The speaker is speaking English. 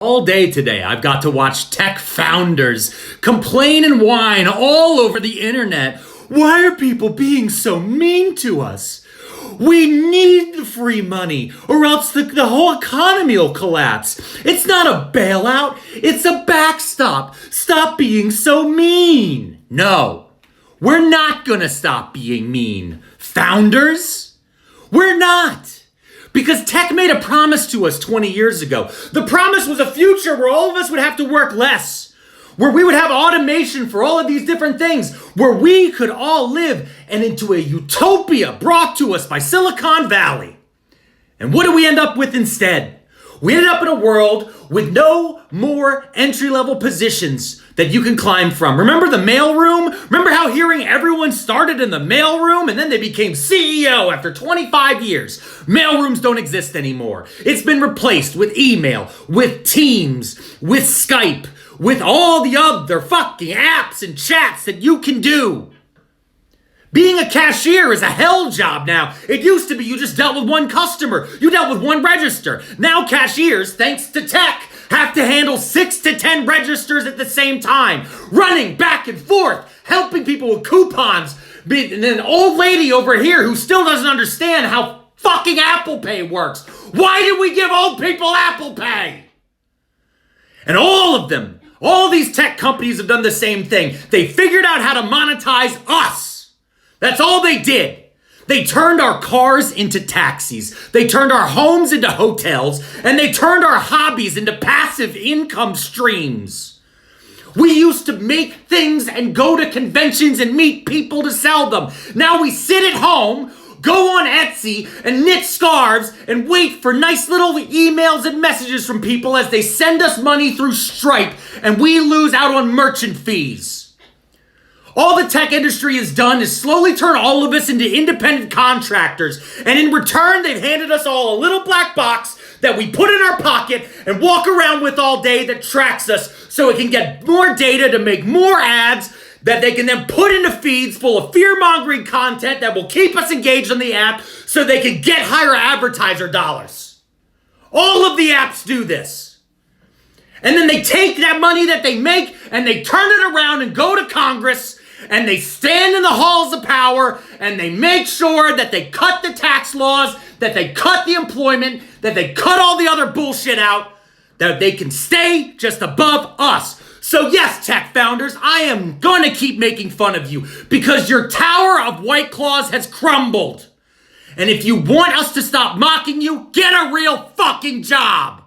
All day today, I've got to watch tech founders complain and whine all over the internet. Why are people being so mean to us? We need the free money, or else the whole economy will collapse. It's not a bailout, it's a backstop. Stop being so mean. No, we're not gonna stop being mean. Founders? We're not. Because tech made a promise to us 20 years ago. The promise was a future where all of us would have to work less, where we would have automation for all of these different things, where we could all live and into a utopia brought to us by Silicon Valley. And what do we end up with instead? We ended up in a world with no more entry-level positions that you can climb from. Remember the mailroom? Remember how hearing everyone started in the mailroom and then they became CEO after 25 years? Mailrooms don't exist anymore. It's been replaced with email, with Teams, with Skype, with all the other fucking apps and chats that you can do. Being a cashier is a hell job now. It used to be you just dealt with one customer. You dealt with one register. Now cashiers, thanks to tech, have to handle 6 to 10 registers at the same time, running back and forth, helping people with coupons. And then an old lady over here who still doesn't understand how fucking Apple Pay works. Why did we give old people Apple Pay? And all these tech companies have done the same thing. They figured out how to monetize us. That's all they did. They turned our cars into taxis. They turned our homes into hotels. And they turned our hobbies into passive income streams. We used to make things and go to conventions and meet people to sell them. Now we sit at home, go on Etsy and knit scarves and wait for nice little emails and messages from people as they send us money through Stripe and we lose out on merchant fees. All the tech industry has done is slowly turn all of us into independent contractors. And in return, they've handed us all a little black box that we put in our pocket and walk around with all day that tracks us so it can get more data to make more ads that they can then put into feeds full of fear-mongering content that will keep us engaged on the app so they can get higher advertiser dollars. All of the apps do this. And then they take that money that they make and they turn it around and go to Congress and they stand in the halls of power and they make sure that they cut the tax laws, that they cut the employment, that they cut all the other bullshit out, that they can stay just above us. So yes, tech founders, I am gonna keep making fun of you because your tower of White Claws has crumbled. And if you want us to stop mocking you, get a real fucking job.